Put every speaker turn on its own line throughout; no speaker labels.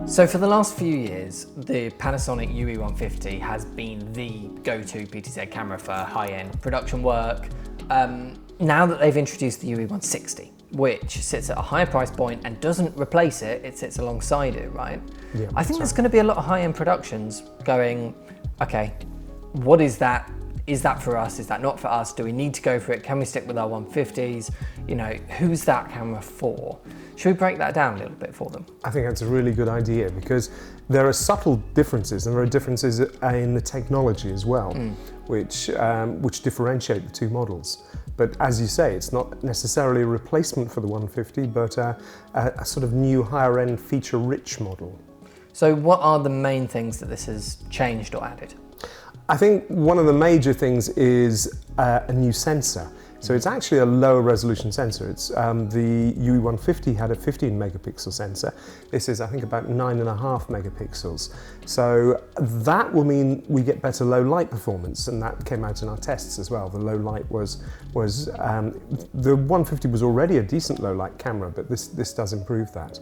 So for the last few years, the Panasonic UE150 has been the go-to PTZ camera for high-end production work. Now that they've introduced the UE160, which sits at a higher price point and doesn't replace it, it sits alongside it, right?
Yeah,
I think there's going to be a lot of high-end productions going, okay, what is that? Is that for us? Is that not for us? Do we need to go for it? Can we stick with our 150s? You know, who's that camera for? Should we break that down a little bit for them?
I think that's a really good idea because there are subtle differences and there are differences in the technology as well, which differentiate the two models. But as you say, it's not necessarily a replacement for the 150, but a sort of new higher end feature-rich model.
So what are the main things that this has changed or added?
I think one of the major things is a new sensor. So it's actually a lower resolution sensor. It's the UE150 had a 15 megapixel sensor. This is, I think, about 9.5 megapixels. So that will mean we get better low light performance, and that came out in our tests as well. The low light was the 150 was already a decent low light camera, but this does improve that.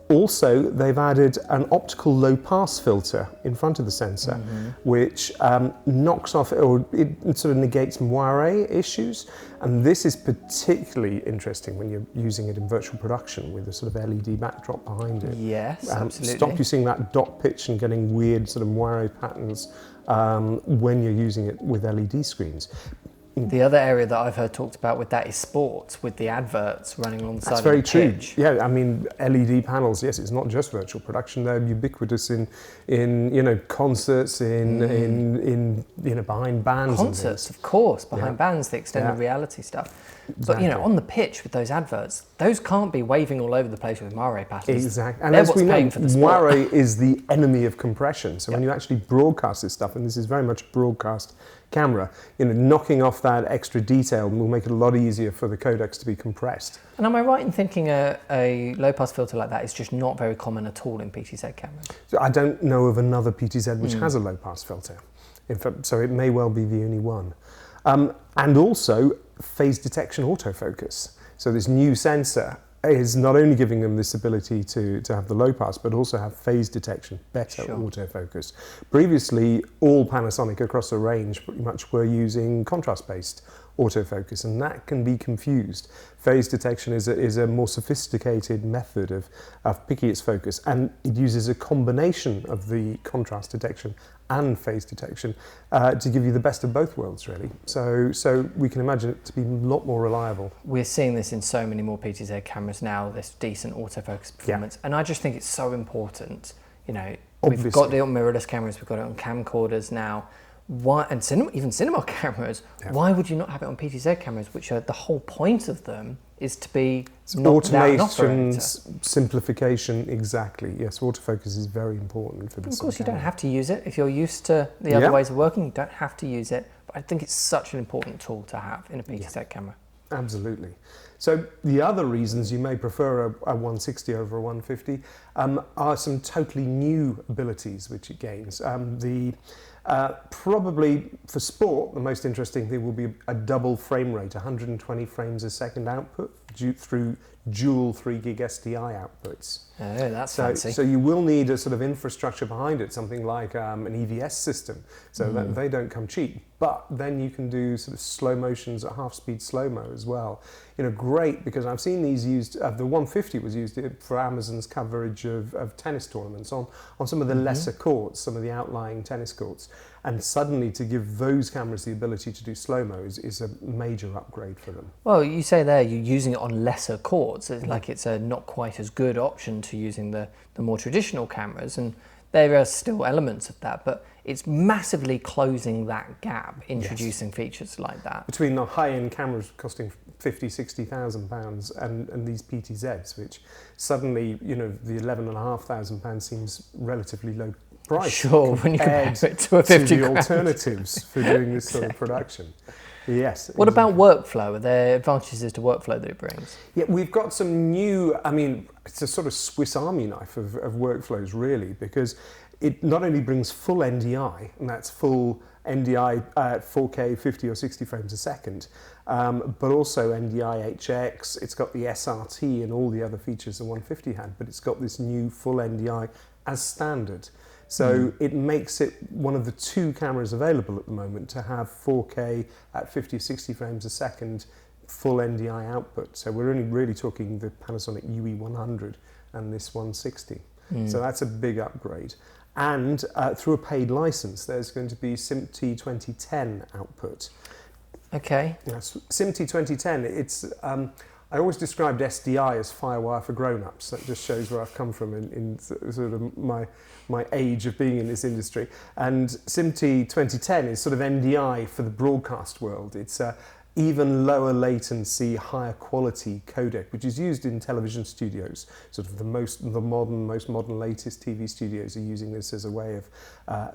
Also, they've added an optical low pass filter in front of the sensor, which knocks off, or it sort of negates moire issues. And this is particularly interesting when you're using it in virtual production with a sort of LED backdrop behind it.
Yes, absolutely.
Stop you seeing that dot pitch and getting weird sort of moire patterns when you're using it with LED screens.
The other area that I've heard talked about with that is sports, with the adverts running alongside
That's very
of the
true.
pitch.
Yeah, I mean, LED panels, yes, it's not just virtual production, they're ubiquitous in you know, concerts, in you know, behind bands.
Concerts, of course, behind bands, the extended reality stuff. But you know, on the pitch with those adverts, those can't be waving all over the place with moire patterns.
Exactly. And
they're
as
what's
we
paying
know,
for the sport.
moire is the enemy of compression. So when you actually broadcast this stuff, and this is very much a broadcast camera, you know, knocking off that extra detail will make it a lot easier for the codecs to be compressed.
And am I right in thinking a low pass filter like that is just not very common at all in PTZ cameras?
So I don't know of another PTZ which has a low pass filter. In fact, so it may well be the only one. And also phase detection autofocus. So this new sensor is not only giving them this ability to have the low pass, but also have phase detection, better autofocus. Previously, all Panasonic across the range pretty much were using contrast-based autofocus, and that can be confused. Phase detection is a more sophisticated method of picking its focus, and it uses a combination of the contrast detection and phase detection to give you the best of both worlds, really. So we can imagine it to be a lot more reliable.
We're seeing this in so many more PTZ cameras now, this decent autofocus performance, and I just think it's so important. You know, we've got it on mirrorless cameras, we've got it on camcorders now. Why, and even cinema cameras, why would you not have it on PTZ cameras, which are the whole point of them is to be
automation, simplification, exactly. Yes, autofocus is very important for this.
Of course, you don't have to use it. If you're used to the other ways of working, you don't have to use it. But I think it's such an important tool to have in a PTZ camera.
Absolutely. So the other reasons you may prefer a 160 over a 150 are some totally new abilities which it gains. Probably for sport, the most interesting thing will be a double frame rate, 120 frames a second output through dual 3 gig SDI outputs.
Oh, that's fancy.
So you will need a sort of infrastructure behind it, something like an EVS system, so that they don't come cheap. But then you can do sort of slow motions at half speed slow-mo as well. You know, great, because I've seen these used, the 150 was used for Amazon's coverage of tennis tournaments on some of the lesser courts, some of the outlying tennis courts. And suddenly to give those cameras the ability to do slow-mo is a major upgrade for them.
Well, you say there you're using it on lesser courts. It's like it's a not quite as good option to using the more traditional cameras, and there are still elements of that, but it's massively closing that gap, introducing features like that.
Between the high-end cameras costing 50, 60,000 pounds and these PTZs, which suddenly, you know, the £11,500 seems relatively low price.
Sure, when you compare it to a 50
grand. Alternatives for doing this sort of production. Yes.
What about workflow? Are there advantages to workflow that it brings?
Yeah, we've got some new, I mean, it's a sort of Swiss Army knife of workflows, really, because it not only brings full NDI, and that's full NDI at 4K 50 or 60 frames a second, but also NDI HX. It's got the SRT and all the other features the 150 had, but it's got this new full NDI as standard. So it makes it one of the 2 cameras available at the moment to have 4K at 50 or 60 frames a second full NDI output. So we're only really talking the Panasonic UE100 and this 160. So that's a big upgrade. And through a paid license, there's going to be SIMT 2010 output.
Okay.
Yes, SIMT 2010, it's, I always described SDI as Firewire for grown-ups. That just shows where I've come from in sort of my age of being in this industry. And SIMT 2010 is sort of NDI for the broadcast world. It's even lower latency, higher quality codec, which is used in television studios. Sort of the most modern, latest TV studios are using this as a way of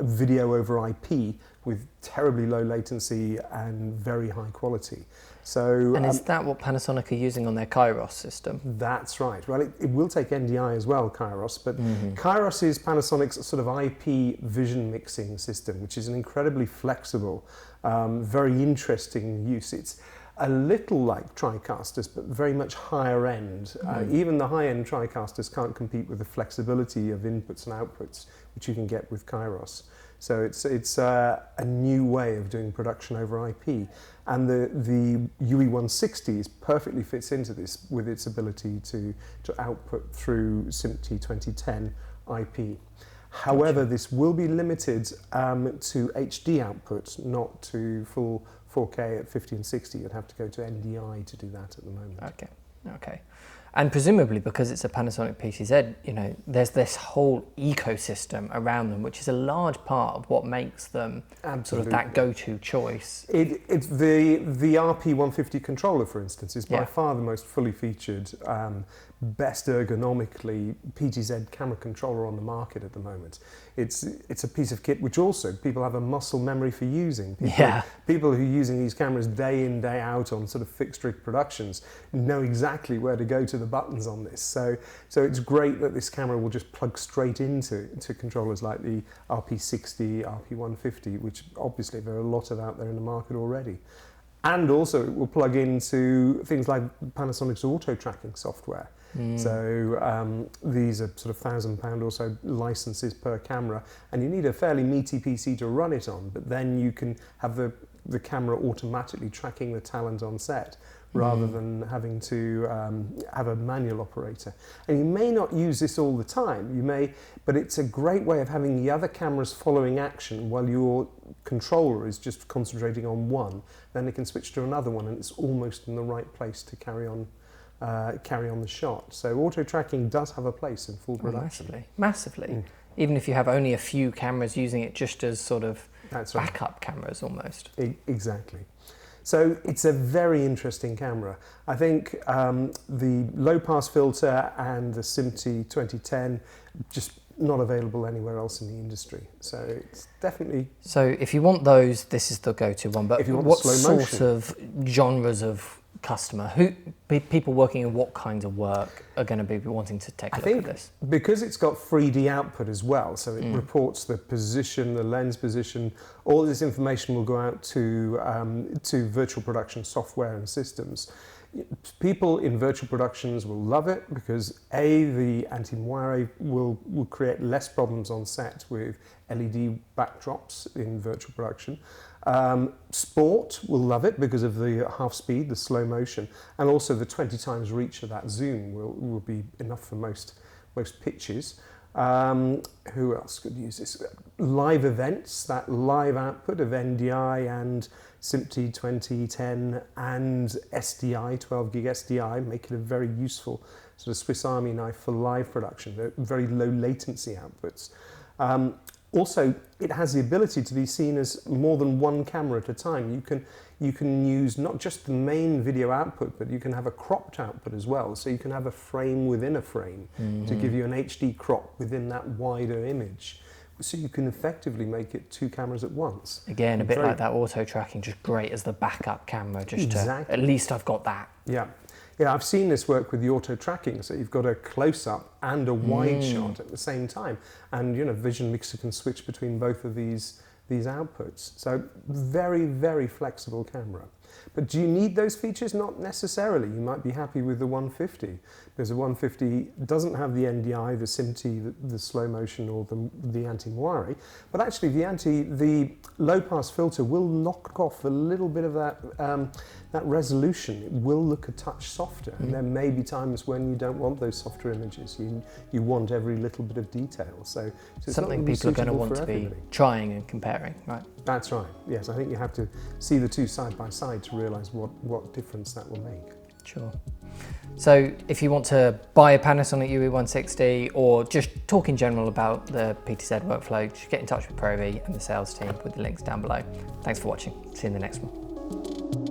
video over IP with terribly low latency and very high quality. So,
and is that what Panasonic are using on their Kairos system?
That's right. Well, it will take NDI as well, Kairos, but Kairos is Panasonic's sort of IP vision mixing system, which is an incredibly flexible, very interesting use. It's a little like TriCasters, but very much higher end. Even the high-end TriCasters can't compete with the flexibility of inputs and outputs, which you can get with Kairos. So it's a new way of doing production over IP. And the UE160 perfectly fits into this with its ability to output through SIMT 2010 IP. However, this will be limited to HD output, not to full 4K at 50 and 60. You'd have to go to NDI to do that at the moment.
Okay. And presumably because it's a Panasonic PTZ, you know, there's this whole ecosystem around them, which is a large part of what makes them sort of that go-to choice.
It's the RP150 controller, for instance, is by far the most fully featured, best ergonomically PTZ camera controller on the market at the moment. It's a piece of kit which also people have a muscle memory for using. People who are using these cameras day in, day out on sort of fixed rig productions know exactly where to go to the buttons on this. So it's great that this camera will just plug straight into controllers like the RP60, RP150, which obviously there are a lot of out there in the market already. And also it will plug into things like Panasonic's auto tracking software. So these are sort of £1,000 or so licenses per camera, and you need a fairly meaty PC to run it on, but then you can have the camera automatically tracking the talent on set rather than having to have a manual operator. And you may not use this all the time, but it's a great way of having the other cameras following action while your controller is just concentrating on one. Then it can switch to another one and it's almost in the right place to carry on the shot. So auto tracking does have a place in full production.
Massively. Even if you have only a few cameras using it just as sort of backup cameras almost.
Exactly. So it's a very interesting camera. I think the low pass filter and the SIMT 2010 just not available anywhere else in the industry. So it's definitely...
So if you want those, this is the go-to one. But
if you want
what
slow motion,
sort of genres of customer, people working in what kinds of work are going to be wanting to take a look at this?
Because it's got 3D output as well, so it reports the position, the lens position, all this information will go out to virtual production software and systems. People in virtual productions will love it because the anti-moire will create less problems on set with LED backdrops in virtual production. Sport will love it because of the half speed, the slow motion, and also the 20 times reach of that zoom will be enough for most pitches. Who else could use this? Live events, that live output of NDI and SIMT 2010 and SDI, 12 gig SDI, make it a very useful sort of Swiss Army knife for live production. They're very low latency outputs. Also, it has the ability to be seen as more than one camera at a time. You can use not just the main video output, but you can have a cropped output as well. So you can have a frame within a frame to give you an HD crop within that wider image. So you can effectively make it two cameras at once.
Again, a bit like that auto tracking, just great as the backup camera, just to, at least I've got that.
Yeah. Yeah, I've seen this work with the auto tracking, so you've got a close-up and a wide shot at the same time, and Vision Mixer can switch between both of these outputs. So very, very flexible camera. But do you need those features? Not necessarily. You might be happy with the 150, because the 150 doesn't have the NDI, the SIMT, the slow motion, or the anti-moire. But actually, the low-pass filter will knock off a little bit of that resolution. It will look a touch softer, and there may be times when you don't want those softer images. You want every little bit of detail. So it's
something people are going to want to be trying and comparing, right?
That's right. Yes, I think you have to see the two side by side to realise what difference that will make.
Sure. So if you want to buy a Panasonic UE160 or just talk in general about the PTZ workflow, just get in touch with ProV and the sales team with the links down below. Thanks for watching. See you in the next one.